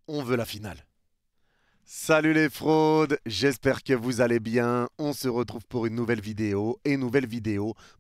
On veut la finale. Salut les fraudes, j'espère que vous allez bien. On se retrouve pour une nouvelle vidéo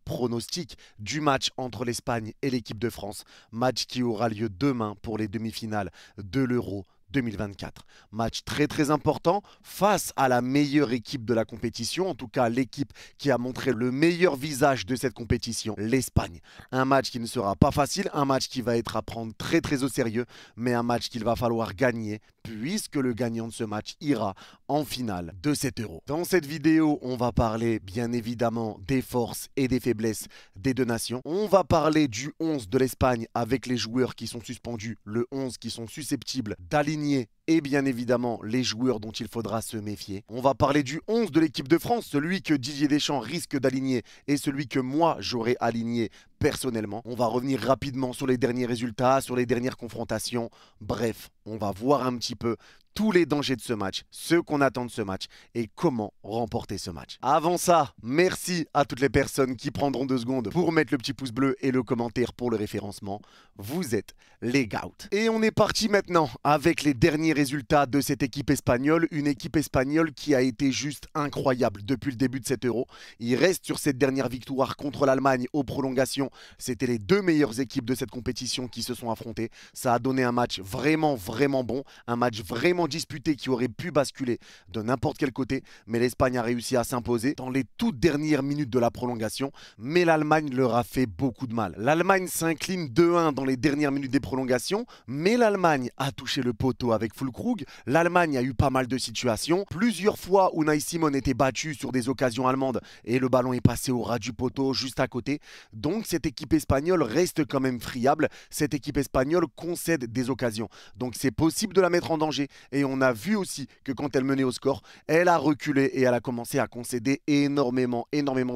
pronostic du match entre l'Espagne et l'équipe de France. Match qui aura lieu demain pour les demi-finales de l'Euro 2024. Match très important face à la meilleure équipe de la compétition, en tout cas l'équipe qui a montré le meilleur visage de cette compétition, l'Espagne. Un match qui ne sera pas facile, un match qui va être à prendre très au sérieux, mais un match qu'il va falloir gagner puisque le gagnant de ce match ira en finale de cet Euro. Dans cette vidéo, on va parler bien évidemment des forces et des faiblesses des deux nations. On va parler du 11 de l'Espagne avec les joueurs qui sont suspendus, le 11 qui sont susceptibles d'aligner et bien évidemment les joueurs dont il faudra se méfier. On va parler du 11 de l'équipe de France, celui que Didier Deschamps risque d'aligner et celui que moi j'aurais aligné personnellement. On va revenir rapidement sur les derniers résultats, sur les dernières confrontations. Bref, on va voir un petit peu tous les dangers de ce match, ce qu'on attend de ce match et comment remporter ce match. Avant ça, merci à toutes les personnes qui prendront 2 secondes pour mettre le petit pouce bleu et le commentaire pour le référencement. Vous êtes les GOAT. Et on est parti maintenant avec les derniers résultats de cette équipe espagnole. Une équipe espagnole qui a été juste incroyable depuis le début de cet Euro. Il reste sur cette dernière victoire contre l'Allemagne aux prolongations. C'était les 2 meilleures équipes de cette compétition qui se sont affrontées. Ça a donné un match vraiment bon, un match vraiment disputé qui aurait pu basculer de n'importe quel côté, mais l'Espagne a réussi à s'imposer dans les toutes dernières minutes de la prolongation, mais l'Allemagne leur a fait beaucoup de mal. L'Allemagne s'incline 2-1 dans les dernières minutes des prolongations, mais l'Allemagne a touché le poteau avec Füllkrug. L'Allemagne a eu pas mal de situations. Plusieurs fois, Unai Simon était battu sur des occasions allemandes et le ballon est passé au ras du poteau juste à côté. Donc cette équipe espagnole reste quand même friable. Cette équipe espagnole concède des occasions. Donc c'est possible de la mettre en danger. Et on a vu aussi que quand elle menait au score, elle a reculé et elle a commencé à concéder énormément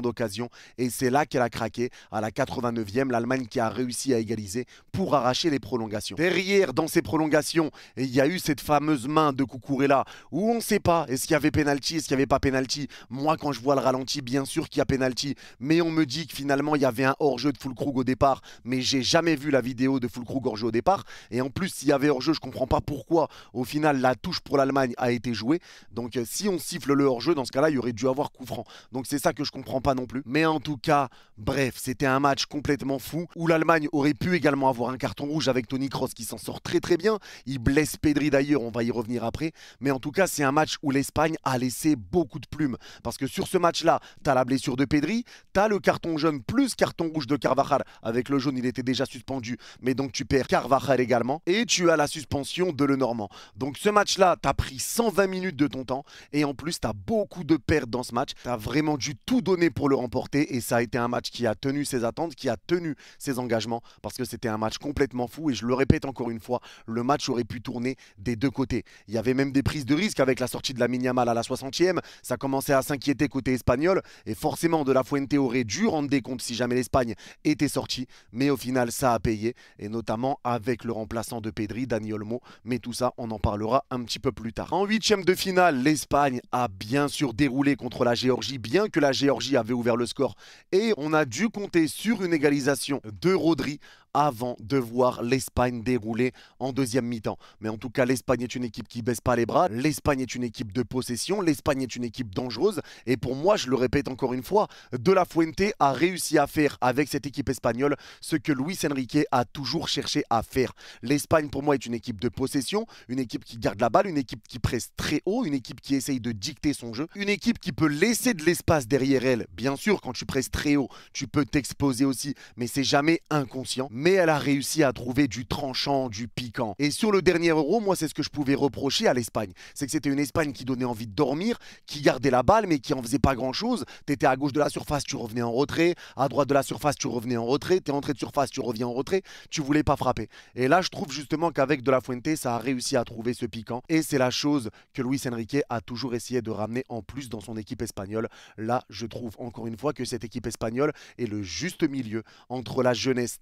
d'occasions. Et c'est là qu'elle a craqué. À la 89e, l'Allemagne qui a réussi à égaliser pour arracher les prolongations. Derrière, dans ces prolongations, il y a eu cette fameuse main de Cucurella où on ne sait pas, est-ce qu'il y avait pénalty, est-ce qu'il n'y avait pas pénalty. Moi, quand je vois le ralenti, bien sûr qu'il y a pénalty. Mais on me dit que finalement, il y avait un hors-jeu de Füllkrug au départ. Mais j'ai jamais vu la vidéo de Füllkrug hors-jeu au départ. Et en plus, s'il y avait hors-jeu, je ne comprends pas pourquoi, au final, la touche pour l'Allemagne a été jouée. Donc si on siffle le hors-jeu, dans ce cas-là, il y aurait dû avoir coup franc. Donc c'est ça que je comprends pas non plus. Mais en tout cas, bref, c'était un match complètement fou où l'Allemagne aurait pu également avoir un carton rouge avec Toni Kroos qui s'en sort très bien. Il blesse Pedri d'ailleurs, on va y revenir après. Mais en tout cas, c'est un match où l'Espagne a laissé beaucoup de plumes. Parce que sur ce match-là, tu as la blessure de Pedri, tu as le carton jaune plus carton rouge de Carvajal. Avec le jaune, il était déjà suspendu, mais donc tu perds Carvajal également. Et tu as la suspension de Lenormand. Donc ce match-là, tu as pris 120 minutes de ton temps et en plus, tu as beaucoup de pertes dans ce match. Tu as vraiment dû tout donner pour le remporter et ça a été un match qui a tenu ses attentes, qui a tenu ses engagements parce que c'était un match complètement fou et je le répète encore une fois, le match aurait pu tourner des deux côtés. Il y avait même des prises de risque avec la sortie de Lamine Yamal à la 60e. Ça commençait à s'inquiéter côté espagnol et forcément De La Fuente aurait dû rendre des comptes si jamais l'Espagne était sortie. Mais au final, ça a payé et notamment avec le remplaçant de Pedri, Dani Olmo. Mais tout ça, on en parlera un petit peu plus tard. En 8e de finale, l'Espagne a bien sûr déroulé contre la Géorgie, bien que la Géorgie avait ouvert le score. Et on a dû compter sur une égalisation de Rodri avant de voir l'Espagne dérouler en deuxième mi-temps. Mais en tout cas, l'Espagne est une équipe qui baisse pas les bras. L'Espagne est une équipe de possession. L'Espagne est une équipe dangereuse. Et pour moi, je le répète encore une fois, De La Fuente a réussi à faire avec cette équipe espagnole ce que Luis Enrique a toujours cherché à faire. L'Espagne, pour moi, est une équipe de possession, une équipe qui garde la balle, une équipe qui presse très haut, une équipe qui essaye de dicter son jeu, une équipe qui peut laisser de l'espace derrière elle. Bien sûr, quand tu presses très haut, tu peux t'exposer aussi, mais c'est jamais inconscient. Mais elle a réussi à trouver du tranchant, du piquant. Et sur le dernier Euro, moi, c'est ce que je pouvais reprocher à l'Espagne. C'est que c'était une Espagne qui donnait envie de dormir, qui gardait la balle, mais qui en faisait pas grand-chose. Tu étais à gauche de la surface, tu revenais en retrait. À droite de la surface, tu revenais en retrait. Tu es entré de surface, tu reviens en retrait. Tu voulais pas frapper. Et là, je trouve justement qu'avec De La Fuente, ça a réussi à trouver ce piquant. Et c'est la chose que Luis Enrique a toujours essayé de ramener en plus dans son équipe espagnole. Là, je trouve encore une fois que cette équipe espagnole est le juste milieu entre la jeunesse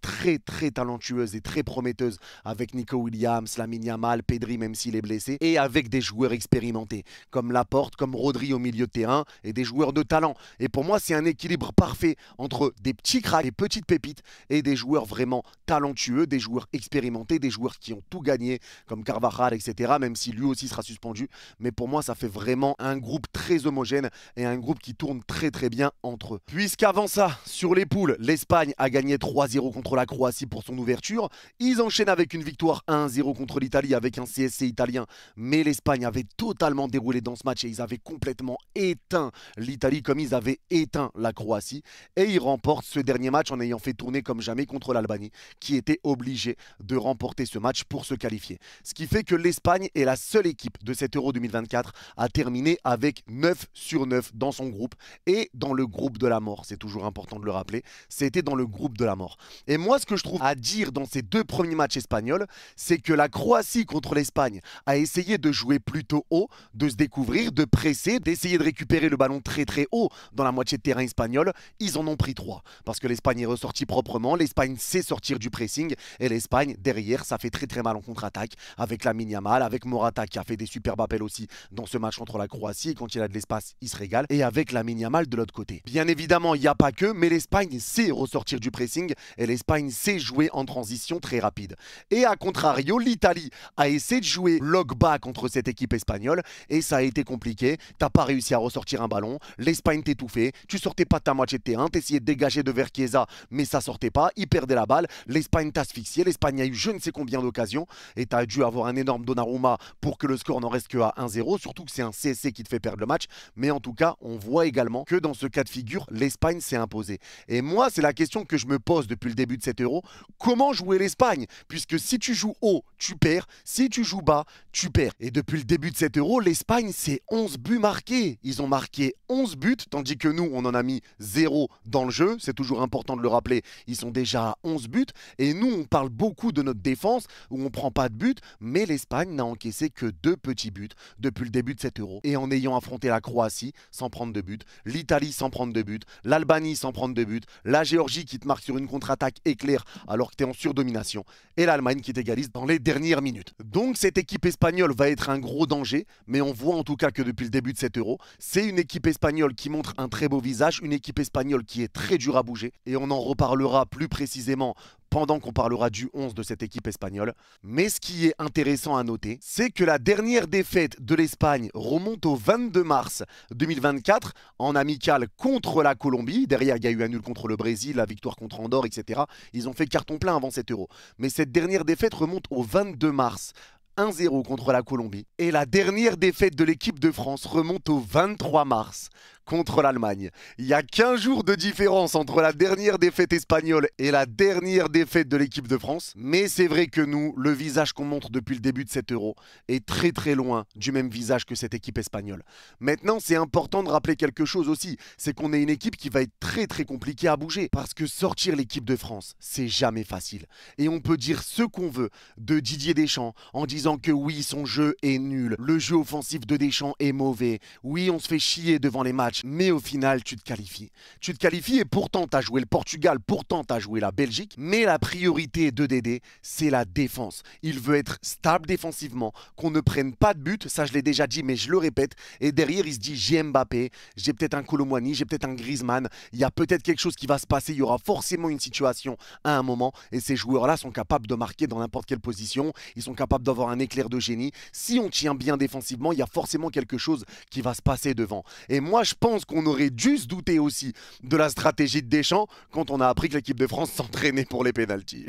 très talentueuse et très prometteuse avec Nico Williams, Lamine Yamal, Pedri même s'il est blessé, et avec des joueurs expérimentés comme Laporte, comme Rodri au milieu de terrain et des joueurs de talent. Et pour moi, c'est un équilibre parfait entre des petits cracks, des petites pépites et des joueurs vraiment talentueux, des joueurs expérimentés, des joueurs qui ont tout gagné comme Carvajal, etc. Même si lui aussi sera suspendu. Mais pour moi, ça fait vraiment un groupe très homogène et un groupe qui tourne très très bien entre eux. Puisqu'avant ça, sur les poules, l'Espagne a gagné 3-0 contre la Croatie pour son ouverture. Ils enchaînent avec une victoire 1-0 contre l'Italie avec un CSC italien. Mais l'Espagne avait totalement déroulé dans ce match et ils avaient complètement éteint l'Italie comme ils avaient éteint la Croatie. Et ils remportent ce dernier match en ayant fait tourner comme jamais contre l'Albanie, qui était obligée de remporter ce match pour se qualifier. Ce qui fait que l'Espagne est la seule équipe de cet Euro 2024 à terminer avec 9 sur 9 dans son groupe et dans le groupe de la mort. C'est toujours important de le rappeler, c'était dans le groupe de la mort. Et moi, ce que je trouve à dire dans ces deux premiers matchs espagnols, c'est que la Croatie contre l'Espagne a essayé de jouer plutôt haut, de se découvrir, de presser, d'essayer de récupérer le ballon très très haut dans la moitié de terrain espagnol. Ils en ont pris 3 parce que l'Espagne est ressortie proprement, l'Espagne sait sortir du pressing et l'Espagne derrière ça fait très très mal en contre-attaque avec Lamine Yamal, avec Morata qui a fait des superbes appels aussi dans ce match contre la Croatie et quand il a de l'espace il se régale et avec Lamine Yamal de l'autre côté. Bien évidemment il n'y a pas que, mais l'Espagne sait ressortir du pressing et l'Espagne sait jouer en transition très rapide. Et à contrario l'Italie a essayé de jouer bloc bas contre cette équipe espagnole et ça a été compliqué, t'as pas réussi à ressortir un ballon, l'Espagne t'étouffait, tu sortais pas de ta moitié de terrain, t'essayais de dégager de Chiesa mais ça sortait pas, il perdait la balle, l'Espagne t'asphyxiait, l'Espagne a eu je ne sais combien d'occasions et t'as dû avoir un énorme Donnarumma pour que le score n'en reste que à 1-0, surtout que c'est un CSC qui te fait perdre le match, mais en tout cas on voit également que dans ce cas de figure l'Espagne s'est imposée. Et moi c'est la question que je me pose depuis le début de cet Euro, comment jouer l'Espagne? Puisque si tu joues haut, tu perds, si tu joues bas, tu perds. Et depuis le début de cet Euro, l'Espagne c'est 11 buts marqués, ils ont marqué 11 buts, tandis que nous on en a mis 0 dans le jeu, c'est toujours important de le rappeler, ils sont déjà à 11 buts, et nous on parle beaucoup de notre défense, où on prend pas de but, mais l'Espagne n'a encaissé que 2 petits buts depuis le début de cet Euro. Et en ayant affronté la Croatie sans prendre de but, l'Italie sans prendre de but, l'Albanie sans prendre de but, la Géorgie qui te marque sur une contre-attaque éclair alors que tu es en surdomination, et l'Allemagne qui t'égalise dans les dernières minutes. Donc cette équipe espagnole va être un gros danger, mais on voit en tout cas que depuis le début de cet Euro, c'est une équipe espagnole qui montre un très beau visage, une équipe espagnole qui est très dure à bouger, et on en reparlera plus précisément pendant qu'on parlera du 11 de cette équipe espagnole. Mais ce qui est intéressant à noter, c'est que la dernière défaite de l'Espagne remonte au 22 mars 2024 en amical contre la Colombie. Derrière, il y a eu un nul contre le Brésil, la victoire contre Andorre, etc. Ils ont fait carton plein avant cet Euro. Mais cette dernière défaite remonte au 22 mars. 1-0 contre la Colombie. Et la dernière défaite de l'équipe de France remonte au 23 mars contre l'Allemagne. Il y a 15 jours de différence entre la dernière défaite espagnole et la dernière défaite de l'équipe de France. Mais c'est vrai que nous, le visage qu'on montre depuis le début de cet Euro est très très loin du même visage que cette équipe espagnole. Maintenant, c'est important de rappeler quelque chose aussi, c'est qu'on est une équipe qui va être très très compliquée à bouger. Parce que sortir l'équipe de France, c'est jamais facile. Et on peut dire ce qu'on veut de Didier Deschamps en disant que oui, son jeu est nul, le jeu offensif de Deschamps est mauvais, oui, on se fait chier devant les matchs, mais au final, tu te qualifies. Tu te qualifies et pourtant, tu as joué le Portugal, pourtant, tu as joué la Belgique, mais la priorité de Dédé, c'est la défense. Il veut être stable défensivement, qu'on ne prenne pas de but, ça je l'ai déjà dit, mais je le répète, et derrière, il se dit, j'ai Mbappé, j'ai peut-être un Kolo Muani, j'ai peut-être un Griezmann, il y a peut-être quelque chose qui va se passer, il y aura forcément une situation à un moment, et ces joueurs-là sont capables de marquer dans n'importe quelle position, ils sont capables d'avoir un éclair de génie. Si on tient bien défensivement, il y a forcément quelque chose qui va se passer devant. Et moi, je pense qu'on aurait dû se douter aussi de la stratégie de Deschamps quand on a appris que l'équipe de France s'entraînait pour les pénaltys.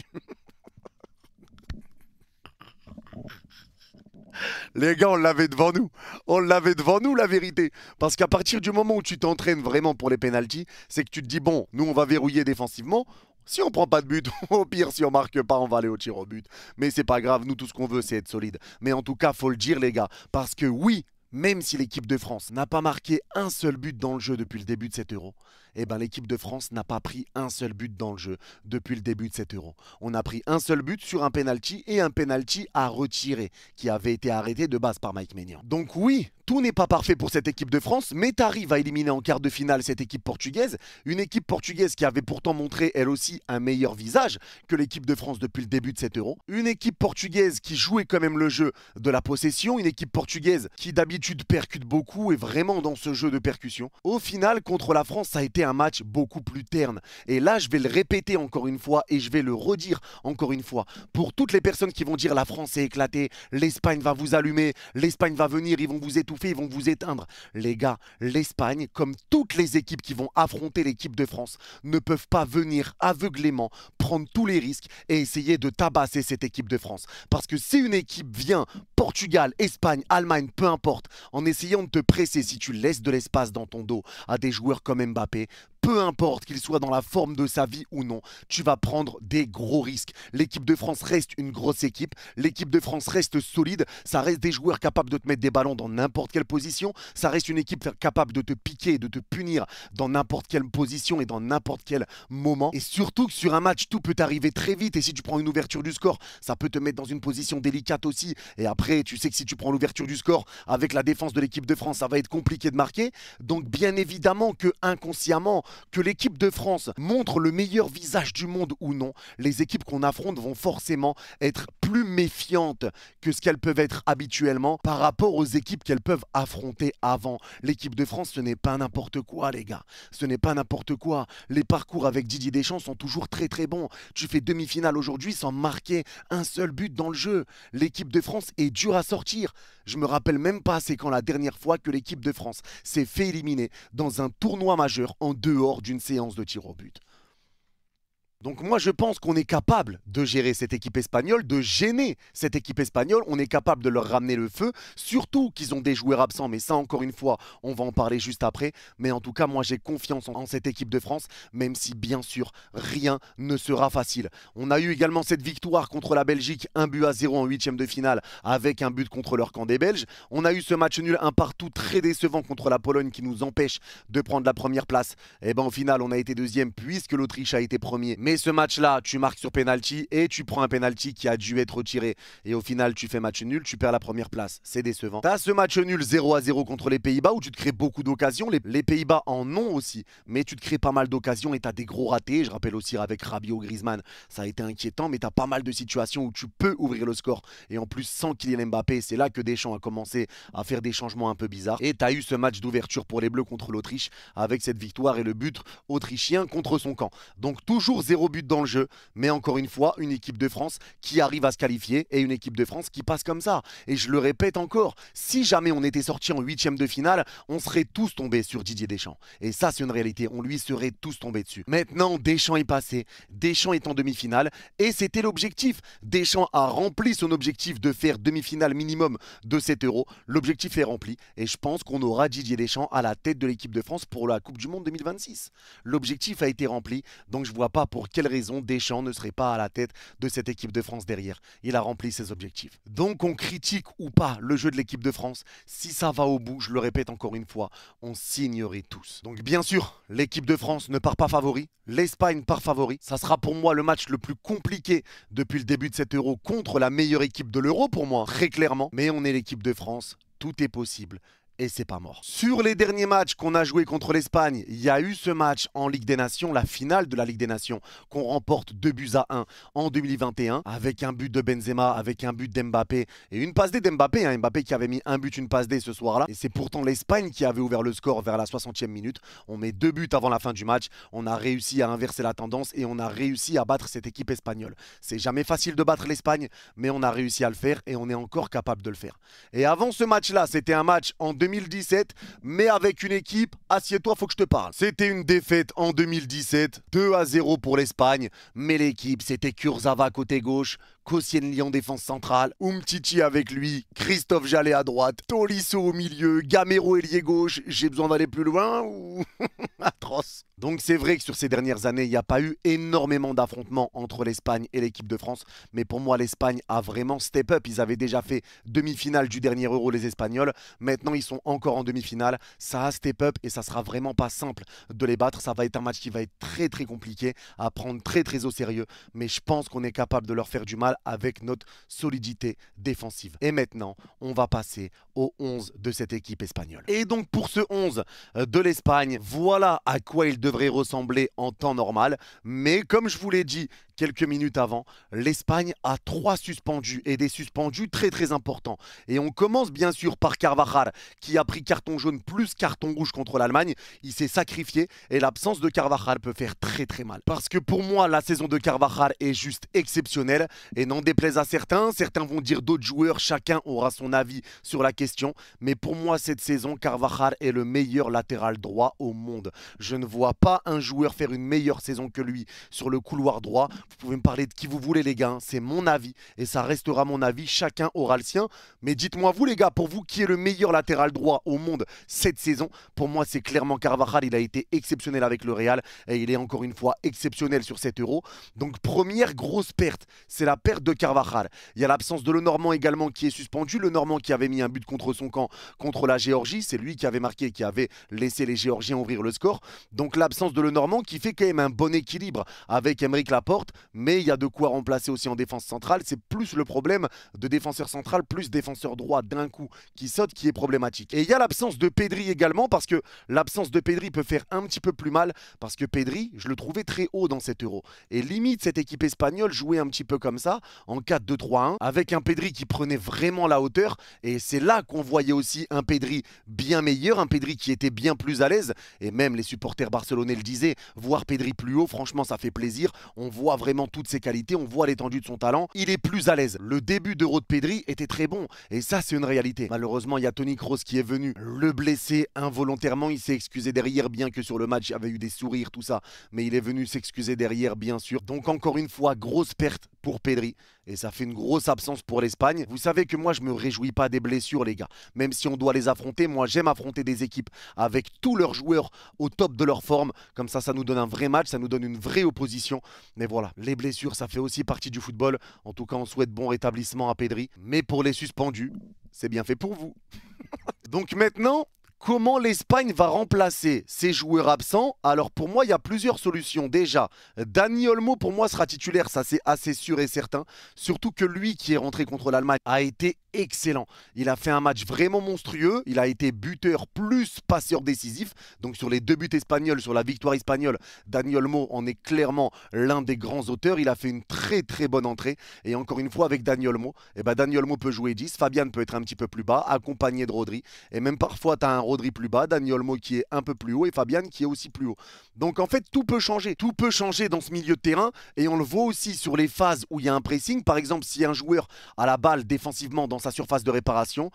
Les gars, on l'avait devant nous. On l'avait devant nous, la vérité. Parce qu'à partir du moment où tu t'entraînes vraiment pour les pénaltys, c'est que tu te dis, bon, nous, on va verrouiller défensivement. Si on prend pas de but, au pire, si on marque pas, on va aller au tir au but. Mais c'est pas grave, nous, tout ce qu'on veut, c'est être solide. Mais en tout cas, faut le dire, les gars. Parce que oui, même si l'équipe de France n'a pas marqué un seul but dans le jeu depuis le début de cet Euro, Eh ben, l'équipe de France n'a pas pris un seul but dans le jeu depuis le début de cet Euro. On a pris un seul but sur un penalty et un penalty à retirer qui avait été arrêté de base par Mike Maignan. Donc oui, tout n'est pas parfait pour cette équipe de France, mais t'arrives à éliminer en quart de finale cette équipe portugaise, une équipe portugaise qui avait pourtant montré elle aussi un meilleur visage que l'équipe de France depuis le début de cet Euro. Une équipe portugaise qui jouait quand même le jeu de la possession, une équipe portugaise qui d'habitude percute beaucoup et vraiment dans ce jeu de percussion. Au final, contre la France, ça a été un match beaucoup plus terne. Et là, je vais le répéter encore une fois et je vais le redire encore une fois. Pour toutes les personnes qui vont dire la France est éclatée, l'Espagne va vous allumer, l'Espagne va venir, ils vont vous étouffer, ils vont vous éteindre. Les gars, l'Espagne, comme toutes les équipes qui vont affronter l'équipe de France, ne peuvent pas venir aveuglément prendre tous les risques et essayer de tabasser cette équipe de France. Parce que si une équipe vient, Portugal, Espagne, Allemagne, peu importe, en essayant de te presser, si tu laisses de l'espace dans ton dos à des joueurs comme Mbappé, peu importe qu'il soit dans la forme de sa vie ou non, tu vas prendre des gros risques. L'équipe de France reste une grosse équipe, l'équipe de France reste solide, ça reste des joueurs capables de te mettre des ballons dans n'importe quelle position, ça reste une équipe capable de te piquer, de te punir dans n'importe quelle position et dans n'importe quel moment. Et surtout que sur un match, tout peut arriver très vite et si tu prends une ouverture du score, ça peut te mettre dans une position délicate aussi. Et après, tu sais que si tu prends l'ouverture du score avec la défense de l'équipe de France, ça va être compliqué de marquer. Donc bien évidemment que inconsciemment, que l'équipe de France montre le meilleur visage du monde ou non, les équipes qu'on affronte vont forcément être plus méfiantes que ce qu'elles peuvent être habituellement par rapport aux équipes qu'elles peuvent affronter avant. L'équipe de France, ce n'est pas n'importe quoi, les gars. Ce n'est pas n'importe quoi. Les parcours avec Didier Deschamps sont toujours très très bons. Tu fais demi-finale aujourd'hui sans marquer un seul but dans le jeu. L'équipe de France est dure à sortir. Je me rappelle même pas c'est quand la dernière fois que l'équipe de France s'est fait éliminer dans un tournoi majeur en dehors d'une séance de tir au but. Donc moi je pense qu'on est capable de gérer cette équipe espagnole, de gêner cette équipe espagnole, on est capable de leur ramener le feu, surtout qu'ils ont des joueurs absents, mais ça encore une fois, on va en parler juste après, mais en tout cas moi j'ai confiance en cette équipe de France, même si bien sûr rien ne sera facile. On a eu également cette victoire contre la Belgique, 1-0 en huitième de finale, avec un but contre leur camp des Belges. On a eu ce match nul un partout très décevant contre la Pologne qui nous empêche de prendre la première place. Et ben au final on a été deuxième puisque l'Autriche a été premier. Mais ce match-là, tu marques sur penalty et tu prends un penalty qui a dû être retiré. Et au final, tu fais match nul, tu perds la première place. C'est décevant. Tu as ce match nul 0-0 contre les Pays-Bas où tu te crées beaucoup d'occasions. Les Pays-Bas en ont aussi, mais tu te crées pas mal d'occasions et tu as des gros ratés. Je rappelle aussi avec Rabiot, Griezmann, ça a été inquiétant, mais tu as pas mal de situations où tu peux ouvrir le score. Et en plus, sans Kylian Mbappé, c'est là que Deschamps a commencé à faire des changements un peu bizarres. Et tu as eu ce match d'ouverture pour les Bleus contre l'Autriche avec cette victoire et le but autrichien contre son camp. Donc toujours 0 but dans le jeu, mais encore une fois, une équipe de France qui arrive à se qualifier et une équipe de France qui passe comme ça. Et je le répète encore, si jamais on était sorti en huitième de finale, on serait tous tombés sur Didier Deschamps. Et ça, c'est une réalité, on lui serait tous tombés dessus. Maintenant, Deschamps est passé, Deschamps est en demi-finale et c'était l'objectif. Deschamps a rempli son objectif de faire demi-finale minimum de cet Euro. L'objectif est rempli et je pense qu'on aura Didier Deschamps à la tête de l'équipe de France pour la Coupe du Monde 2026. L'objectif a été rempli, donc je vois pas pour quelle raison Deschamps ne serait pas à la tête de cette équipe de France derrière. Il a rempli ses objectifs. Donc on critique ou pas le jeu de l'équipe de France, si ça va au bout, je le répète encore une fois, on signerait tous. Donc bien sûr, l'équipe de France ne part pas favori, l'Espagne part favori. Ça sera pour moi le match le plus compliqué depuis le début de cet Euro contre la meilleure équipe de l'Euro pour moi, très clairement. Mais on est l'équipe de France, tout est possible. Et c'est pas mort. Sur les derniers matchs qu'on a joué contre l'Espagne, il y a eu ce match en Ligue des Nations, la finale de la Ligue des Nations, qu'on remporte 2-1 en 2021, avec un but de Benzema, avec un but d'Mbappé et une passe D d'Mbappé, hein, Mbappé qui avait mis un but, une passe D ce soir-là. Et c'est pourtant l'Espagne qui avait ouvert le score vers la 60e minute. On met 2 buts avant la fin du match. On a réussi à inverser la tendance et on a réussi à battre cette équipe espagnole. C'est jamais facile de battre l'Espagne, mais on a réussi à le faire et on est encore capable de le faire. Et avant ce match-là, c'était un match en 2017, mais avec une équipe, assieds-toi, faut que je te parle. C'était une défaite en 2017, 2-0 pour l'Espagne, mais l'équipe, c'était Kurzawa côté gauche, Koscielny en défense centrale, Umtiti avec lui, Christophe Jallet à droite, Tolisso au milieu, Gamero ailier gauche. J'ai besoin d'aller plus loin ou... Carros. Donc c'est vrai que sur ces dernières années, il n'y a pas eu énormément d'affrontements entre l'Espagne et l'équipe de France. Mais pour moi, l'Espagne a vraiment step up. Ils avaient déjà fait demi-finale du dernier Euro, les Espagnols. Maintenant, ils sont encore en demi-finale. Ça a step up et ça sera vraiment pas simple de les battre. Ça va être un match qui va être très très compliqué à prendre très au sérieux. Mais je pense qu'on est capable de leur faire du mal avec notre solidité défensive. Et maintenant, on va passer au 11 de cette équipe espagnole. Et donc pour ce 11 de l'Espagne, voilà à quoi il devrait ressembler en temps normal. Mais comme je vous l'ai dit quelques minutes avant, l'Espagne a 3 suspendus et des suspendus très importants. Et on commence bien sûr par Carvajal qui a pris carton jaune plus carton rouge contre l'Allemagne. Il s'est sacrifié et l'absence de Carvajal peut faire très mal. Parce que pour moi, la saison de Carvajal est juste exceptionnelle et n'en déplaise à certains vont dire d'autres joueurs, chacun aura son avis sur la question. Mais pour moi, cette saison, Carvajal est le meilleur latéral droit au monde. Je ne vois pas un joueur faire une meilleure saison que lui sur le couloir droit. Vous pouvez me parler de qui vous voulez les gars, c'est mon avis et ça restera mon avis, chacun aura le sien. Mais dites-moi vous les gars, pour vous qui est le meilleur latéral droit au monde cette saison? Pour moi c'est clairement Carvajal, il a été exceptionnel avec le Real et il est encore une fois exceptionnel sur cet Euro. Donc première grosse perte, c'est la perte de Carvajal. Il y a l'absence de Lenormand également qui est suspendu, Lenormand qui avait mis un but contre son camp contre la Géorgie, c'est lui qui avait marqué, qui avait laissé les Géorgiens ouvrir le score. Donc l'absence de Lenormand qui fait quand même un bon équilibre avec Aymeric Laporte. Mais il y a de quoi remplacer aussi en défense centrale. C'est plus le problème de défenseur central plus défenseur droit d'un coup qui saute qui est problématique. Et il y a l'absence de Pedri également parce que l'absence de Pedri peut faire un petit peu plus mal parce que Pedri, je le trouvais très haut dans cet Euro. Et limite, cette équipe espagnole jouait un petit peu comme ça en 4-2-3-1 avec un Pedri qui prenait vraiment la hauteur. Et c'est là qu'on voyait aussi un Pedri bien meilleur, un Pedri qui était bien plus à l'aise. Et même les supporters barcelonais le disaient, voir Pedri plus haut, franchement, ça fait plaisir. On voit vraiment toutes ses qualités, on voit l'étendue de son talent, il est plus à l'aise. Le début d'Euro de Pedri était très bon et ça c'est une réalité. Malheureusement il y a Toni Kroos qui est venu le blesser involontairement, il s'est excusé derrière bien que sur le match il y avait eu des sourires tout ça, mais il est venu s'excuser derrière bien sûr. Donc encore une fois grosse perte pour Pedri et ça fait une grosse absence pour l'Espagne. Vous savez que moi je me réjouis pas des blessures les gars, même si on doit les affronter, moi j'aime affronter des équipes avec tous leurs joueurs au top de leur forme, comme ça nous donne un vrai match, ça nous donne une vraie opposition. Mais voilà, les blessures, ça fait aussi partie du football. En tout cas, on souhaite bon rétablissement à Pedri. Mais pour les suspendus, c'est bien fait pour vous. Donc maintenant, comment l'Espagne va remplacer ses joueurs absents? Alors pour moi, il y a plusieurs solutions. Déjà, Dani Olmo pour moi sera titulaire, ça c'est assez sûr et certain. Surtout que lui qui est rentré contre l'Allemagne a été excellent. Il a fait un match vraiment monstrueux. Il a été buteur plus passeur décisif. Donc sur les 2 buts espagnols, sur la victoire espagnole, Dani Olmo en est clairement l'un des grands auteurs. Il a fait une très bonne entrée. Et encore une fois, avec Dani Olmo, Dani Olmo peut jouer 10. Fabian peut être un petit peu plus bas, accompagné de Rodri. Et même parfois, tu as un Rodri plus bas, Dani Olmo qui est un peu plus haut et Fabian qui est aussi plus haut. Donc en fait, tout peut changer. Tout peut changer dans ce milieu de terrain. Et on le voit aussi sur les phases où il y a un pressing. Par exemple, si un joueur a la balle défensivement dans sa surface de réparation,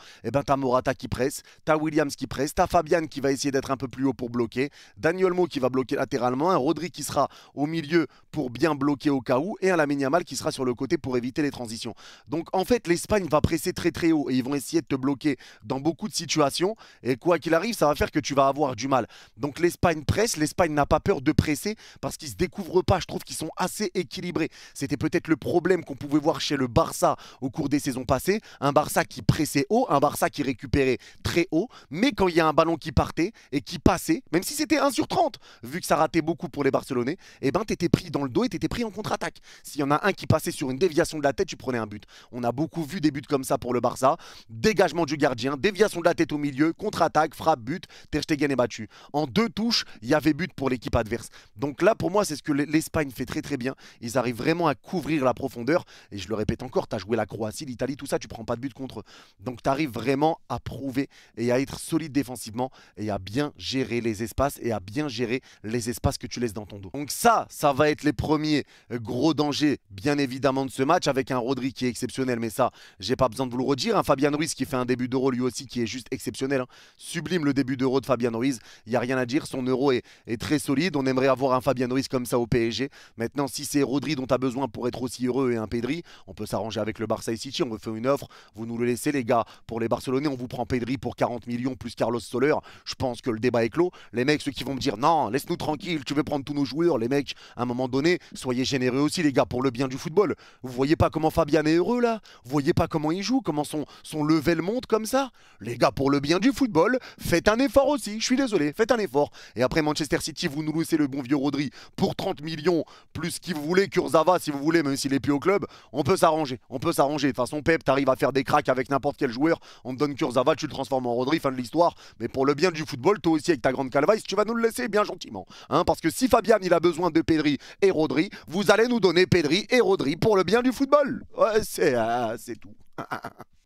t'as Morata qui presse, t'as Williams qui presse, t'as Fabian qui va essayer d'être un peu plus haut pour bloquer, Dani Olmo qui va bloquer latéralement, un Rodri qui sera au milieu pour bien bloquer au cas où, et un Lamine Yamal qui sera sur le côté pour éviter les transitions. Donc en fait, l'Espagne va presser très haut et ils vont essayer de te bloquer dans beaucoup de situations, et quoi qu'il arrive, ça va faire que tu vas avoir du mal. Donc l'Espagne presse, l'Espagne n'a pas peur de presser parce qu'ils se découvrent pas, je trouve qu'ils sont assez équilibrés. C'était peut-être le problème qu'on pouvait voir chez le Barça au cours des saisons passées, un Barça qui pressait haut, un Barça qui récupérait très haut, mais quand il y a un ballon qui partait et qui passait, même si c'était 1 sur 30, vu que ça ratait beaucoup pour les Barcelonais, t'étais pris dans le dos et t'étais pris en contre-attaque. S'il y en a un qui passait sur une déviation de la tête, tu prenais un but. On a beaucoup vu des buts comme ça pour le Barça, dégagement du gardien, déviation de la tête au milieu, contre-attaque, frappe, but, Ter Stegen est battu. En 2 touches, il y avait but pour l'équipe adverse. Donc là, pour moi, c'est ce que l'Espagne fait très bien. Ils arrivent vraiment à couvrir la profondeur, et je le répète encore, tu as joué la Croatie, l'Italie, tout ça, tu prends pas de but contre eux. Donc tu arrives vraiment à prouver et à être solide défensivement et à bien gérer les espaces et à bien gérer les espaces que tu laisses dans ton dos. Donc ça va être les premiers gros dangers bien évidemment de ce match, avec un Rodri qui est exceptionnel, mais ça j'ai pas besoin de vous le redire, un Fabian Ruiz qui fait un début d'Euro lui aussi qui est juste exceptionnel, hein. sublime le début d'Euro de Fabian Ruiz. Il n'y a rien à dire, son Euro est très solide. On aimerait avoir un Fabian Ruiz comme ça au PSG. Maintenant, si c'est Rodri dont tu as besoin pour être aussi heureux et un Pedri, on peut s'arranger avec le Barça et City. On vous fait une offre, vous nous le laissez les gars. Pour les Barcelonais, on vous prend Pedri pour 40 millions plus Carlos Soler. Je pense que le débat est clos. Les mecs, ceux qui vont me dire non, laisse-nous tranquille, tu veux prendre tous nos joueurs. Les mecs, à un moment donné, soyez généreux aussi les gars pour le bien du football. Vous voyez pas comment Fabian est heureux là? Vous voyez pas comment il joue, comment son level monte comme ça? Les gars, pour le bien du football, faites un effort aussi. Je suis désolé, faites un effort. Et après Manchester City, vous nous laissez le bon vieux Rodri pour 30 millions, plus ce que vous voulez, Kurzawa si vous voulez, même s'il est plus au club. On peut s'arranger, on peut s'arranger. De toute façon, Pep, t'arrives à faire des cracks avec n'importe quel joueur. On te donne Kurzawa, tu le transformes en Rodri, fin de l'histoire. Mais pour le bien du football, toi aussi avec ta grande calvaise, tu vas nous le laisser bien gentiment. Hein, parce que si Fabian il a besoin de Pedri et Rodri, vous allez nous donner Pedri et Rodri pour le bien du football. Ouais, c'est tout.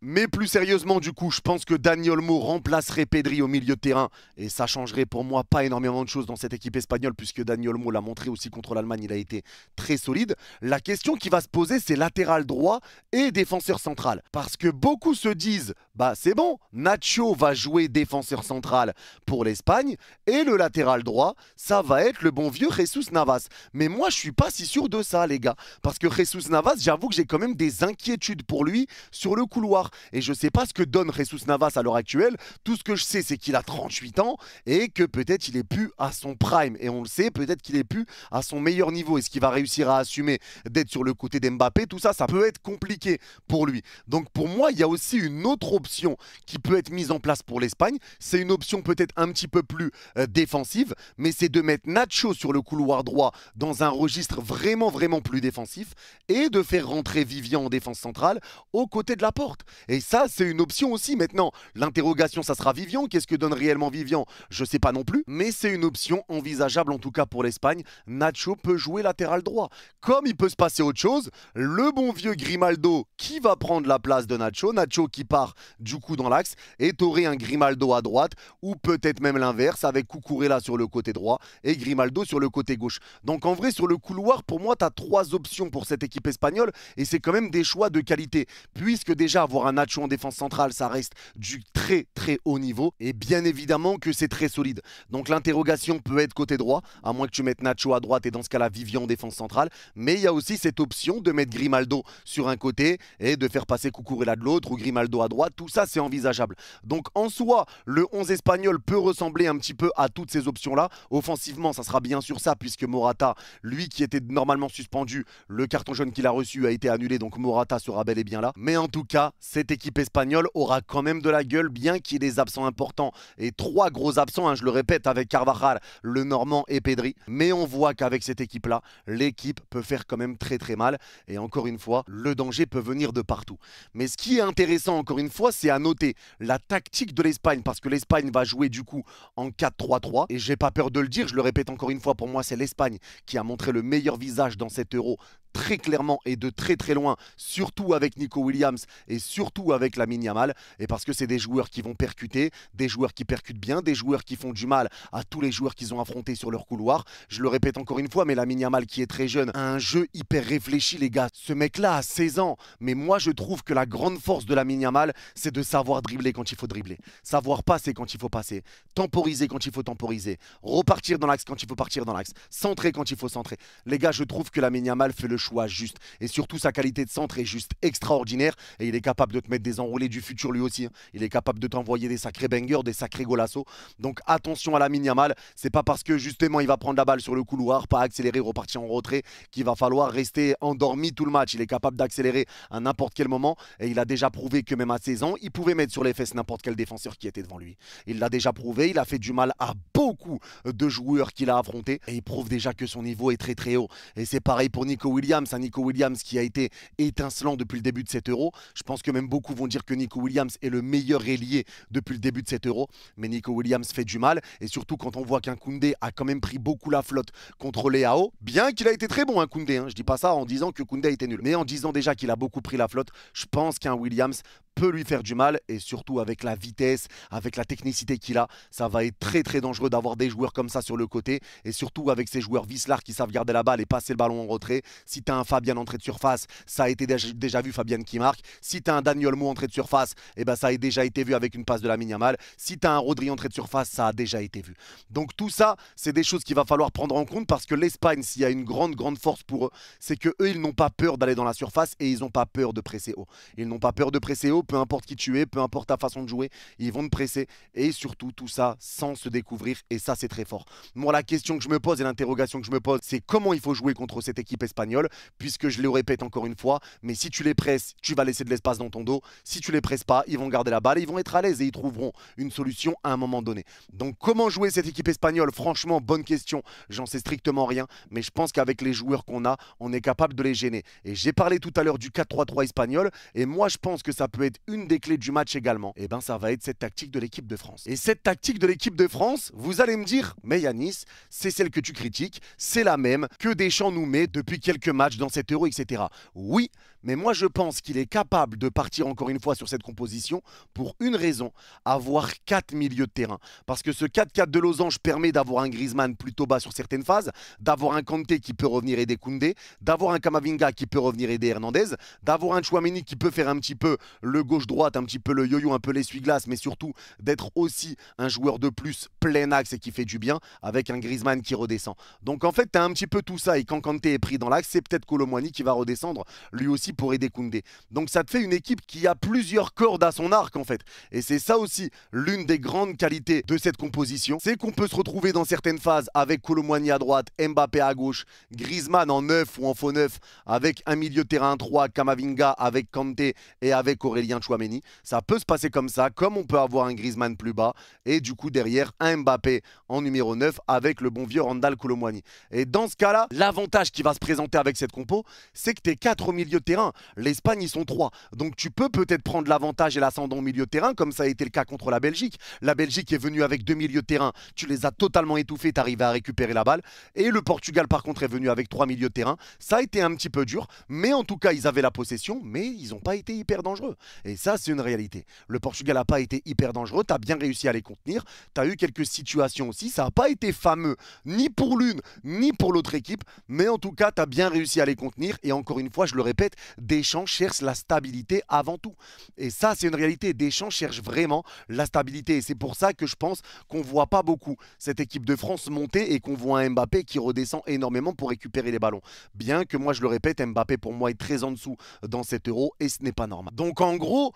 Mais plus sérieusement du coup, je pense que Dani Olmo remplacerait Pedri au milieu de terrain et ça changerait pour moi pas énormément de choses dans cette équipe espagnole puisque Dani Olmo l'a montré aussi contre l'Allemagne, il a été très solide. La question qui va se poser c'est latéral droit et défenseur central parce que beaucoup se disent bah c'est bon, Nacho va jouer défenseur central pour l'Espagne et le latéral droit ça va être le bon vieux Jesus Navas. Mais moi je suis pas si sûr de ça les gars parce que Jesus Navas j'avoue que j'ai quand même des inquiétudes pour lui sur le couloir. Et je ne sais pas ce que donne Jesus Navas à l'heure actuelle. Tout ce que je sais, c'est qu'il a 38 ans et que peut-être il est plus à son prime. Et on le sait, peut-être qu'il est plus à son meilleur niveau. Est-ce qu'il va réussir à assumer d'être sur le côté d'Mbappé? Tout ça, ça peut être compliqué pour lui. Donc pour moi, il y a aussi une autre option qui peut être mise en place pour l'Espagne. C'est une option peut-être un petit peu plus défensive, mais c'est de mettre Nacho sur le couloir droit dans un registre vraiment plus défensif et de faire rentrer Vivian en défense centrale aux côtés de la porte. Et ça, c'est une option aussi. Maintenant, l'interrogation, ça sera Vivian. Qu'est-ce que donne réellement Vivian? Je ne sais pas non plus. Mais c'est une option envisageable, en tout cas pour l'Espagne. Nacho peut jouer latéral droit. Comme il peut se passer autre chose, le bon vieux Grimaldo qui va prendre la place de Nacho. Nacho qui part du coup dans l'axe. Et tu aurais un Grimaldo à droite. Ou peut-être même l'inverse, avec Cucurella sur le côté droit et Grimaldo sur le côté gauche. Donc en vrai, sur le couloir, pour moi, tu as 3 options pour cette équipe espagnole. Et c'est quand même des choix de qualité. Puisque déjà, avoir un Nacho en défense centrale, ça reste du très haut niveau et bien évidemment que c'est très solide. Donc l'interrogation peut être côté droit, à moins que tu mettes Nacho à droite et dans ce cas-là Vivian en défense centrale, mais il y a aussi cette option de mettre Grimaldo sur un côté et de faire passer Cucurella de l'autre ou Grimaldo à droite, tout ça c'est envisageable. Donc en soi, le 11 espagnol peut ressembler un petit peu à toutes ces options-là. Offensivement, ça sera bien sûr ça puisque Morata, lui qui était normalement suspendu, le carton jaune qu'il a reçu a été annulé, donc Morata sera bel et bien là. Mais en tout cas, cette équipe espagnole aura quand même de la gueule, bien qu'il y ait des absents importants et 3 gros absents, hein, je le répète, avec Carvajal, le Normand et Pedri. Mais on voit qu'avec cette équipe-là, l'équipe peut faire quand même très mal. Et encore une fois, le danger peut venir de partout. Mais ce qui est intéressant, encore une fois, c'est à noter la tactique de l'Espagne, parce que l'Espagne va jouer du coup en 4-3-3. Et j'ai pas peur de le dire, je le répète encore une fois, pour moi, c'est l'Espagne qui a montré le meilleur visage dans cet Euro très clairement et de très loin, surtout avec Nico Williams et surtout avec Lamine Yamal, et parce que c'est des joueurs qui vont percuter, des joueurs qui percutent bien, des joueurs qui font du mal à tous les joueurs qu'ils ont affrontés sur leur couloir. Je le répète encore une fois, mais Lamine Yamal qui est très jeune a un jeu hyper réfléchi les gars. Ce mec-là a 16 ans, mais moi je trouve que la grande force de Lamine Yamal, c'est de savoir dribbler quand il faut dribbler, savoir passer quand il faut passer, temporiser quand il faut temporiser, repartir dans l'axe quand il faut partir dans l'axe, centrer quand il faut centrer. Les gars, je trouve que Lamine Yamal fait le choix juste. Et surtout, sa qualité de centre est juste extraordinaire. Et il est capable de te mettre des enroulés du futur lui aussi. Hein. Il est capable de t'envoyer des sacrés bangers, des sacrés golassos. Donc attention à Lamine Yamal. C'est pas parce que justement il va prendre la balle sur le couloir, pas accélérer, repartir en retrait, qu'il va falloir rester endormi tout le match. Il est capable d'accélérer à n'importe quel moment. Et il a déjà prouvé que même à 16 ans, il pouvait mettre sur les fesses n'importe quel défenseur qui était devant lui. Il l'a déjà prouvé. Il a fait du mal à beaucoup de joueurs qu'il a affrontés. Et il prouve déjà que son niveau est très haut. Et c'est pareil pour Nico Williams. Nico Williams qui a été étincelant depuis le début de cet Euro. Je pense que même beaucoup vont dire que Nico Williams est le meilleur ailier depuis le début de cet Euro. Mais Nico Williams fait du mal. Et surtout quand on voit qu'un Koundé a quand même pris beaucoup la flotte contre Leao. Bien qu'il a été très bon, un Koundé. Hein. Je dis pas ça en disant que Koundé a été nul. Mais en disant déjà qu'il a beaucoup pris la flotte, je pense qu'un Williams peut lui faire du mal et surtout avec la vitesse, avec la technicité qu'il a, ça va être très très dangereux d'avoir des joueurs comme ça sur le côté et surtout avec ces joueurs Wislar qui savent garder la balle et passer le ballon en retrait. Si tu as un Fabian entrée de surface, ça a été déjà vu Fabian qui marque. Si tu as un Dani Olmo entrée de surface, eh ben ça a déjà été vu avec une passe de Lamine Yamal. Si tu as un Rodri entrée de surface, ça a déjà été vu. Donc tout ça, c'est des choses qu'il va falloir prendre en compte parce que l'Espagne, s'il y a une grande force pour eux, c'est que eux, ils n'ont pas peur d'aller dans la surface et ils n'ont pas peur de presser haut. Ils n'ont pas peur de presser haut, peu importe qui tu es, peu importe ta façon de jouer, ils vont te presser et surtout tout ça sans se découvrir et ça c'est très fort. Moi la question que je me pose et l'interrogation que je me pose, c'est comment il faut jouer contre cette équipe espagnole, puisque je le répète encore une fois, mais si tu les presses, tu vas laisser de l'espace dans ton dos. Si tu les presses pas, ils vont garder la balle et ils vont être à l'aise et ils trouveront une solution à un moment donné. Donc comment jouer cette équipe espagnole? Franchement, bonne question. J'en sais strictement rien, mais je pense qu'avec les joueurs qu'on a, on est capable de les gêner. Et j'ai parlé tout à l'heure du 4-3-3 espagnol, et moi je pense que ça peut être une des clés du match également. Et ben ça va être cette tactique de l'équipe de France. Et cette tactique de l'équipe de France, vous allez me dire, mais Yanis, c'est celle que tu critiques, c'est la même que Deschamps nous met depuis quelques matchs dans cet Euro, etc. Oui, mais moi je pense qu'il est capable de partir encore une fois sur cette composition pour une raison, avoir 4 milieux de terrain. Parce que ce 4-4 de losange permet d'avoir un Griezmann plutôt bas sur certaines phases, d'avoir un Kanté qui peut revenir aider Koundé, d'avoir un Camavinga qui peut revenir aider Hernandez, d'avoir un Tchouaméni qui peut faire un petit peu le gauche-droite, un petit peu le yo-yo, un peu l'essuie-glace, mais surtout d'être aussi un joueur de plus plein axe et qui fait du bien avec un Griezmann qui redescend. Donc en fait, tu as un petit peu tout ça et quand Kanté est pris dans l'axe, c'est peut-être Kolo Muani qui va redescendre lui aussi pour aider Koundé. Donc ça te fait une équipe qui a plusieurs cordes à son arc en fait. Et c'est ça aussi l'une des grandes qualités de cette composition, c'est qu'on peut se retrouver dans certaines phases avec Kolo Muani à droite, Mbappé à gauche, Griezmann en 9 ou en faux 9 avec un milieu de terrain 3, Camavinga avec Kanté et avec Aurélien Tchouaméni. Ça peut se passer comme ça, comme on peut avoir un Griezmann plus bas et du coup derrière un Mbappé en numéro 9 avec le bon vieux Randal Kolo Muani. Et dans ce cas-là, l'avantage qui va se présenter avec cette compo, c'est que tu es 4 au milieu de terrain. L'Espagne, ils sont 3. Donc tu peux peut-être prendre l'avantage et l'ascendant au milieu de terrain, comme ça a été le cas contre la Belgique. La Belgique est venue avec 2 milieux de terrain. Tu les as totalement étouffés, tu arrives à récupérer la balle. Et le Portugal, par contre, est venu avec 3 milieux de terrain. Ça a été un petit peu dur, mais en tout cas, ils avaient la possession, mais ils n'ont pas été hyper dangereux. Et ça, c'est une réalité. Le Portugal n'a pas été hyper dangereux. Tu as bien réussi à les contenir. Tu as eu quelques situations aussi. Ça n'a pas été fameux, ni pour l'une, ni pour l'autre équipe. Mais en tout cas, tu as bien réussi à les contenir. Et encore une fois, je le répète, Deschamps cherche la stabilité avant tout. Et ça, c'est une réalité. Deschamps cherche vraiment la stabilité. Et c'est pour ça que je pense qu'on ne voit pas beaucoup cette équipe de France monter et qu'on voit un Mbappé qui redescend énormément pour récupérer les ballons. Bien que moi, je le répète, Mbappé pour moi est très en dessous dans cet Euro et ce n'est pas normal. Donc en gros,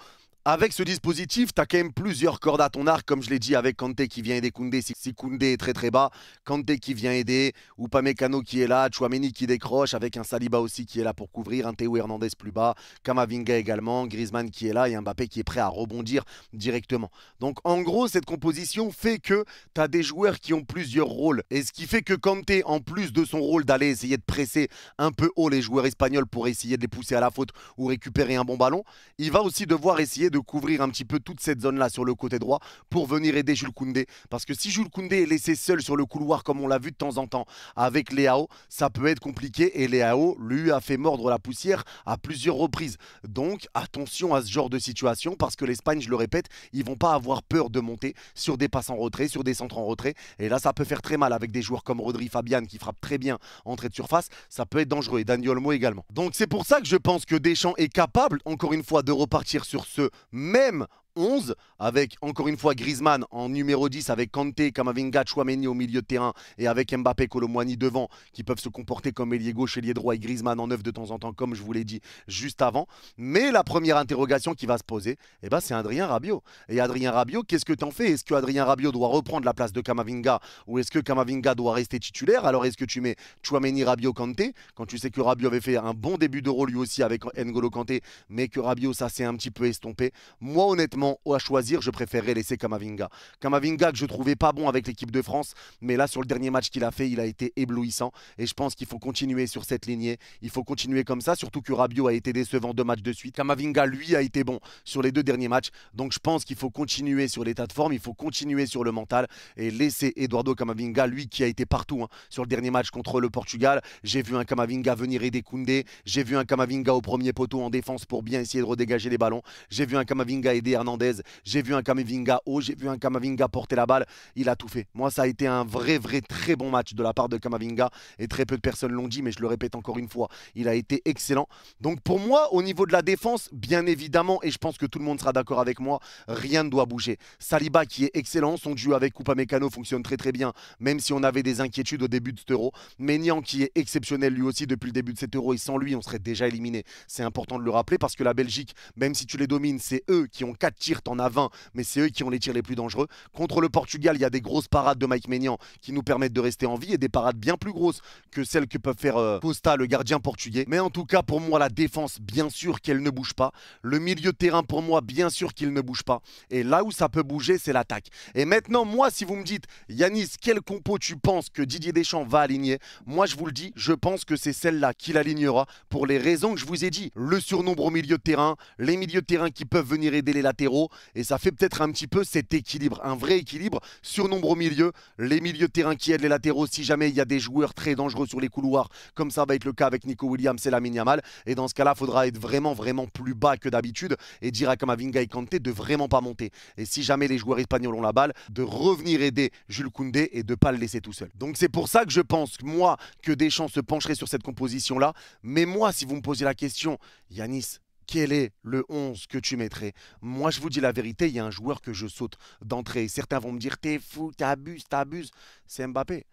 avec ce dispositif, tu as quand même plusieurs cordes à ton arc, comme je l'ai dit, avec Kanté qui vient aider Koundé si Koundé est très bas, Kanté qui vient aider, Upamecano qui est là, Tchouaméni qui décroche, avec un Saliba aussi qui est là pour couvrir, un Théo Hernandez plus bas, Camavinga également, Griezmann qui est là et un Mbappé qui est prêt à rebondir directement. Donc en gros, cette composition fait que tu as des joueurs qui ont plusieurs rôles. Et ce qui fait que Kanté, en plus de son rôle d'aller essayer de presser un peu haut les joueurs espagnols pour essayer de les pousser à la faute ou récupérer un bon ballon, il va aussi devoir essayer de couvrir un petit peu toute cette zone-là sur le côté droit pour venir aider Jules Koundé. Parce que si Jules Koundé est laissé seul sur le couloir, comme on l'a vu de temps en temps avec Léao, ça peut être compliqué et Léao lui a fait mordre la poussière à plusieurs reprises. Donc attention à ce genre de situation parce que l'Espagne, je le répète, ils vont pas avoir peur de monter sur des passes en retrait, sur des centres en retrait. Et là, ça peut faire très mal avec des joueurs comme Rodri, Fabian qui frappent très bien en trait de surface. Ça peut être dangereux et Dani Olmo également. Donc c'est pour ça que je pense que Deschamps est capable, encore une fois, de repartir sur ce même 11 avec encore une fois Griezmann en numéro 10 avec Kanté, Camavinga, Tchouaméni au milieu de terrain et avec Mbappé, Kolo Muani devant qui peuvent se comporter comme ailier gauche, ailier droit et Griezmann en 9 de temps en temps comme je vous l'ai dit juste avant. Mais la première interrogation qui va se poser, eh ben, c'est Adrien Rabiot. Et Adrien Rabiot, qu'est-ce que t'en fais? Est-ce que Adrien Rabiot doit reprendre la place de Camavinga ou est-ce que Camavinga doit rester titulaire? Alors est-ce que tu mets Tchouaméni, Rabiot, Kanté quand tu sais que Rabiot avait fait un bon début d'Euro lui aussi avec N'Golo Kanté mais que Rabiot ça s'est un petit peu estompé? Moi honnêtement vraiment à choisir, je préférerais laisser Kamavinga. Kamavinga que je trouvais pas bon avec l'équipe de France, mais là sur le dernier match qu'il a fait, il a été éblouissant et je pense qu'il faut continuer sur cette lignée. Il faut continuer comme ça, surtout que Rabiot a été décevant 2 matchs de suite. Kamavinga, lui, a été bon sur les 2 derniers matchs, donc je pense qu'il faut continuer sur l'état de forme, il faut continuer sur le mental et laisser Eduardo Camavinga, lui qui a été partout sur le dernier match contre le Portugal. J'ai vu un Camavinga venir aider Koundé, j'ai vu un Camavinga au premier poteau en défense pour bien essayer de redégager les ballons, j'ai vu un Camavinga aider Hernandez, j'ai vu un Camavinga haut, j'ai vu un Camavinga porter la balle, il a tout fait. Moi ça a été un vrai très bon match de la part de Camavinga et très peu de personnes l'ont dit mais je le répète encore une fois, il a été excellent. Donc pour moi au niveau de la défense, bien évidemment, et je pense que tout le monde sera d'accord avec moi, rien ne doit bouger. Saliba qui est excellent, son duo avec Upamecano fonctionne très bien, même si on avait des inquiétudes au début de cet Euro. Maignan qui est exceptionnel lui aussi depuis le début de cet Euro et sans lui on serait déjà éliminé. C'est important de le rappeler parce que la Belgique, même si tu les domines, c'est eux qui ont 4 tirs, t'en as 20, mais c'est eux qui ont les tirs les plus dangereux. Contre le Portugal, il y a des grosses parades de Mike Maignan qui nous permettent de rester en vie et des parades bien plus grosses que celles que peuvent faire Costa, le gardien portugais. Mais en tout cas, pour moi, la défense, bien sûr qu'elle ne bouge pas. Le milieu de terrain, pour moi, bien sûr qu'il ne bouge pas. Et là où ça peut bouger, c'est l'attaque. Et maintenant, moi, si vous me dites, Yanis, quel compo tu penses que Didier Deschamps va aligner? Moi, je vous le dis, je pense que c'est celle-là qu'il alignera pour les raisons que je vous ai dit. Le surnombre au milieu de terrain, les milieux de terrain qui peuvent venir aider les latéraux. Et ça fait peut-être un petit peu cet équilibre, un vrai équilibre. Surnombre au milieu, les milieux de terrain qui aident les latéraux si jamais il y a des joueurs très dangereux sur les couloirs, comme ça va être le cas avec Nico Williams et Lamine Yamal. Et dans ce cas-là, il faudra être vraiment plus bas que d'habitude et dire à Camavinga et Kanté de vraiment pas monter. Et si jamais les joueurs espagnols ont la balle, de revenir aider Jules Koundé et de ne pas le laisser tout seul. Donc c'est pour ça que je pense, moi, que Deschamps se pencherait sur cette composition-là. Mais moi, si vous me posez la question, Yanis, quel est le 11 que tu mettrais? Moi, je vous dis la vérité, il y a un joueur que je saute d'entrée. Certains vont me dire, t'es fou, t'abuses. C'est Mbappé.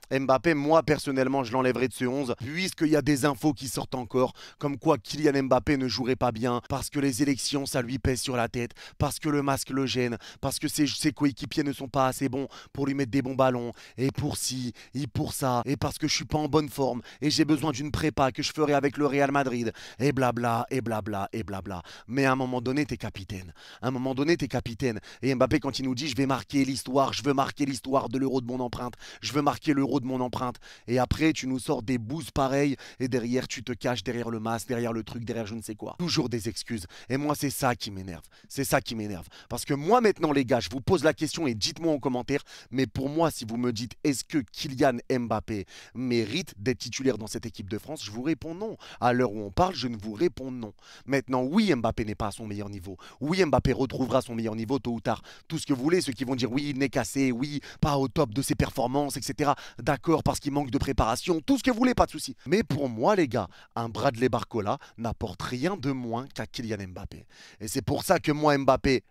Mbappé, moi personnellement, je l'enlèverai de ce 11 puisqu'il y a des infos qui sortent encore comme quoi Kylian Mbappé ne jouerait pas bien parce que les élections ça lui pèse sur la tête, parce que le masque le gêne, parce que ses coéquipiers ne sont pas assez bons pour lui mettre des bons ballons et pour ci, et pour ça, et parce que je suis pas en bonne forme et j'ai besoin d'une prépa que je ferai avec le Real Madrid et blabla et blabla et blabla. Mais à un moment donné, t'es capitaine. À un moment donné, t'es capitaine. Et Mbappé quand il nous dit je vais marquer l'histoire, je veux marquer l'histoire de l'Euro de mon empreinte, je veux marquer l'Euro de mon empreinte. Et après, tu nous sors des bouses pareilles et derrière, tu te caches derrière le masque, derrière le truc, derrière je ne sais quoi. Toujours des excuses. Et moi, c'est ça qui m'énerve. C'est ça qui m'énerve. Parce que moi, maintenant, les gars, je vous pose la question et dites-moi en commentaire. Mais pour moi, si vous me dites, est-ce que Kylian Mbappé mérite d'être titulaire dans cette équipe de France? Je vous réponds non. À l'heure où on parle, je ne vous réponds non. Maintenant, oui, Mbappé n'est pas à son meilleur niveau. Oui, Mbappé retrouvera son meilleur niveau tôt ou tard. Tout ce que vous voulez, ceux qui vont dire oui, il n'est cassé, oui, pas au top de ses performances, etc. D'accord, parce qu'il manque de préparation, tout ce que vous voulez, pas de souci. Mais pour moi, les gars, un Bradley Barcola n'apporte rien de moins qu'à Kylian Mbappé. Et c'est pour ça que moi, Mbappé,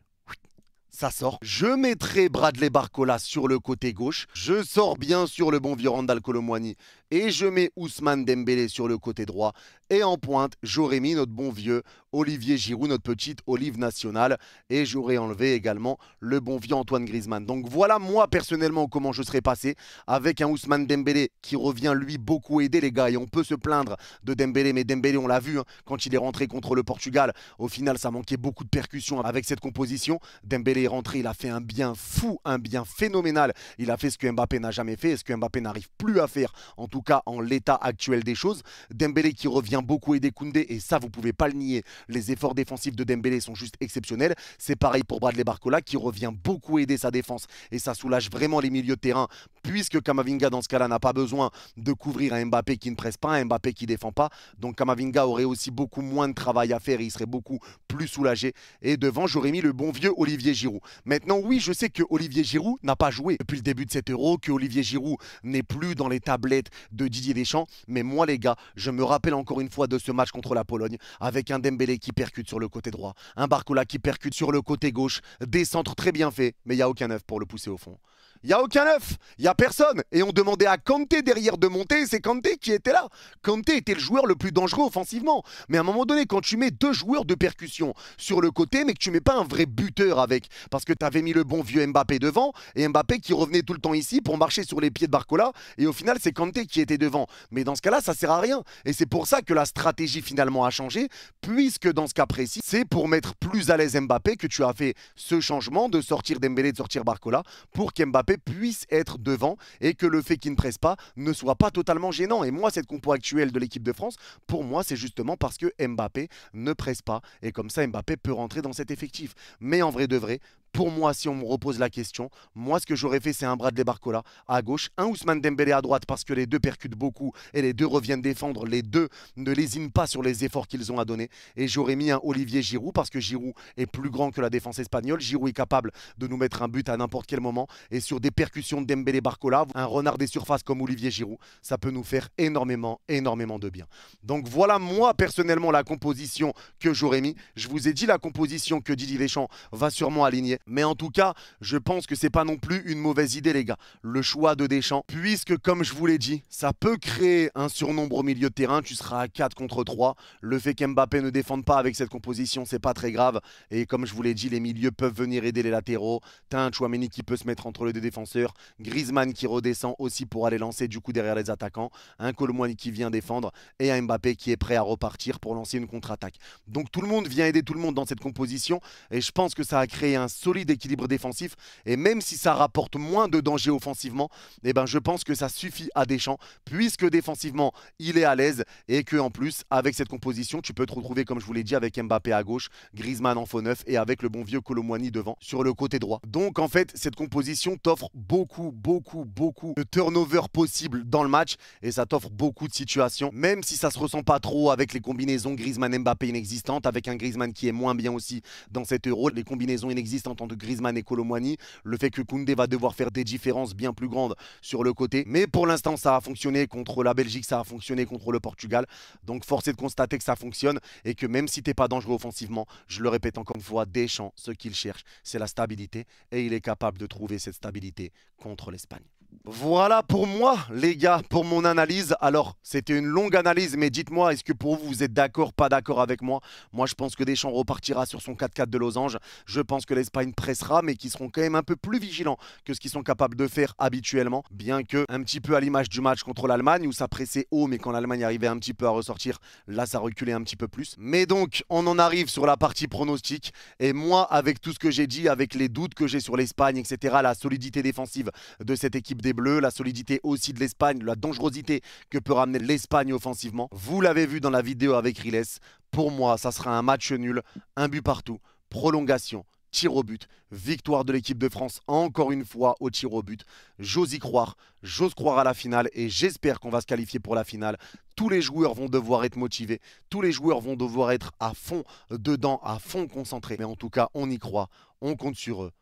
ça sort. Je mettrai Bradley Barcola sur le côté gauche. Je sors bien sûr le bon vieux Randal Kolo Muani et je mets Ousmane Dembélé sur le côté droit. Et en pointe, j'aurais mis notre bon vieux Olivier Giroud, notre petite olive nationale. Et j'aurais enlevé également le bon vieux Antoine Griezmann. Donc voilà moi personnellement comment je serais passé avec un Ousmane Dembélé qui revient lui beaucoup aider les gars. Et on peut se plaindre de Dembélé, mais Dembélé on l'a vu quand il est rentré contre le Portugal. Au final ça manquait beaucoup de percussion avec cette composition. Dembélé est rentré, il a fait un bien fou, un bien phénoménal. Il a fait ce que Mbappé n'a jamais fait et ce que Mbappé n'arrive plus à faire, en tout cas en l'état actuel des choses. Dembélé qui revient beaucoup aider Koundé et ça vous pouvez pas le nier. Les efforts défensifs de Dembélé sont juste exceptionnels. C'est pareil pour Bradley Barcola qui revient beaucoup aider sa défense et ça soulage vraiment les milieux de terrain puisque Camavinga dans ce cas-là n'a pas besoin de couvrir un Mbappé qui ne presse pas, un Mbappé qui défend pas. Donc Camavinga aurait aussi beaucoup moins de travail à faire et il serait beaucoup plus soulagé. Et devant j'aurais mis le bon vieux Olivier Giroud. Maintenant oui, je sais que Olivier Giroud n'a pas joué depuis le début de cet Euro, que Olivier Giroud n'est plus dans les tablettes de Didier Deschamps. Mais moi les gars, je me rappelle encore une fois de ce match contre la Pologne avec un Dembélé qui percute sur le côté droit, un Barcola qui percute sur le côté gauche, des centres très bien faits, mais il n'y a aucun œuf pour le pousser au fond. Il n'y a aucun neuf, il n'y a personne. Et on demandait à Kanté derrière de monter, et c'est Kanté qui était là. Kanté était le joueur le plus dangereux offensivement. Mais à un moment donné, quand tu mets deux joueurs de percussion sur le côté, mais que tu mets pas un vrai buteur avec, parce que tu avais mis le bon vieux Mbappé devant, et Mbappé qui revenait tout le temps ici pour marcher sur les pieds de Barcola, et au final c'est Kanté qui était devant. Mais dans ce cas-là, ça sert à rien. Et c'est pour ça que la stratégie finalement a changé, puisque dans ce cas précis, c'est pour mettre plus à l'aise Mbappé que tu as fait ce changement de sortir Dembélé, de sortir Barcola, pour qu'Mbappé puisse être devant et que le fait qu'il ne presse pas ne soit pas totalement gênant. Et moi, cette compo actuelle de l'équipe de France, pour moi, c'est justement parce que Mbappé ne presse pas. Et comme ça, Mbappé peut rentrer dans cet effectif. Mais en vrai de vrai, pour moi, si on me repose la question, moi, ce que j'aurais fait, c'est un Bradley Barcola à gauche, un Ousmane Dembélé à droite parce que les deux percutent beaucoup et les deux reviennent défendre. Les deux ne lésinent pas sur les efforts qu'ils ont à donner. Et j'aurais mis un Olivier Giroud parce que Giroud est plus grand que la défense espagnole. Giroud est capable de nous mettre un but à n'importe quel moment. Et sur des percussions de Dembélé Barcola, un renard des surfaces comme Olivier Giroud, ça peut nous faire énormément de bien. Donc voilà, moi, personnellement, la composition que j'aurais mis. Je vous ai dit la composition que Didier Deschamps va sûrement aligner. Mais en tout cas, je pense que c'est pas non plus une mauvaise idée, les gars. Le choix de Deschamps, puisque comme je vous l'ai dit, ça peut créer un surnombre au milieu de terrain. Tu seras à 4 contre 3. Le fait qu'Mbappé ne défende pas avec cette composition, c'est pas très grave. Et comme je vous l'ai dit, les milieux peuvent venir aider les latéraux. T'as un Tchouaméni qui peut se mettre entre les deux défenseurs. Griezmann qui redescend aussi pour aller lancer du coup derrière les attaquants. Un Colomboigny qui vient défendre. Et un Mbappé qui est prêt à repartir pour lancer une contre-attaque. Donc tout le monde vient aider tout le monde dans cette composition. Et je pense que ça a créé un solide équilibre défensif. Et même si ça rapporte moins de danger offensivement, eh ben je pense que ça suffit à Deschamps, puisque défensivement, il est à l'aise et que en plus, avec cette composition, tu peux te retrouver, comme je vous l'ai dit, avec Mbappé à gauche, Griezmann en faux neuf et avec le bon vieux Colomboigny devant sur le côté droit. Donc en fait, cette composition t'offre beaucoup de turnover possible dans le match et ça t'offre beaucoup de situations, même si ça se ressent pas trop avec les combinaisons Griezmann-Mbappé inexistantes, avec un Griezmann qui est moins bien aussi dans cet Euro, les combinaisons inexistantes entre Griezmann et Colomboigny, le fait que Koundé va devoir faire des différences bien plus grandes sur le côté. Mais pour l'instant, ça a fonctionné contre la Belgique, ça a fonctionné contre le Portugal. Donc force est de constater que ça fonctionne et que même si t'es pas dangereux offensivement, je le répète encore une fois, Deschamps, ce qu'il cherche, c'est la stabilité et il est capable de trouver cette stabilité contre l'Espagne. Voilà pour moi, les gars, pour mon analyse. Alors, c'était une longue analyse, mais dites-moi, est-ce que pour vous, vous êtes d'accord, pas d'accord avec moi? Moi, je pense que Deschamps repartira sur son 4-4 de losange. Je pense que l'Espagne pressera, mais qu'ils seront quand même un peu plus vigilants que ce qu'ils sont capables de faire habituellement. Bien que, un petit peu à l'image du match contre l'Allemagne, où ça pressait haut, mais quand l'Allemagne arrivait un petit peu à ressortir, là, ça reculait un petit peu plus. Mais donc, on en arrive sur la partie pronostic. Et moi, avec tout ce que j'ai dit, avec les doutes que j'ai sur l'Espagne, etc., la solidité défensive de cette équipe des Bleus, la solidité aussi de l'Espagne, la dangerosité que peut ramener l'Espagne offensivement. Vous l'avez vu dans la vidéo avec Riles. Pour moi, ça sera un match nul, un but partout, prolongation, tir au but, victoire de l'équipe de France encore une fois au tir au but. J'ose y croire, j'ose croire à la finale et j'espère qu'on va se qualifier pour la finale. Tous les joueurs vont devoir être motivés, tous les joueurs vont devoir être à fond dedans, à fond concentrés. Mais en tout cas, on y croit, on compte sur eux.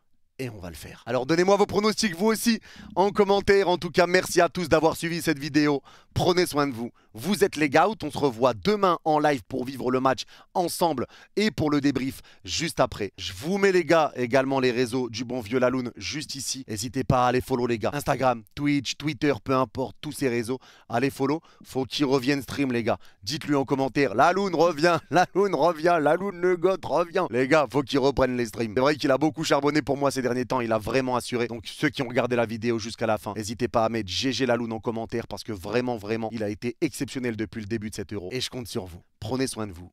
Et on va le faire. Alors donnez-moi vos pronostics vous aussi en commentaire. En tout cas, merci à tous d'avoir suivi cette vidéo. Prenez soin de vous. Vous êtes les Gout. On se revoit demain en live pour vivre le match ensemble et pour le débrief juste après. Je vous mets les gars également les réseaux du bon vieux Laloun juste ici. N'hésitez pas à aller follow les gars. Instagram, Twitch, Twitter, peu importe, tous ces réseaux. Allez follow. Faut qu'il revienne stream les gars. Dites-lui en commentaire. Laloun revient, Laloun revient, Laloun le goth revient. Les gars, faut qu'il reprenne les streams. C'est vrai qu'il a beaucoup charbonné pour moi ces derniers temps, il a vraiment assuré. Donc ceux qui ont regardé la vidéo jusqu'à la fin, n'hésitez pas à mettre GG Laloun en commentaire parce que vraiment, il a été exceptionnel depuis le début de cet Euro. Et je compte sur vous. Prenez soin de vous.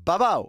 Bye bye.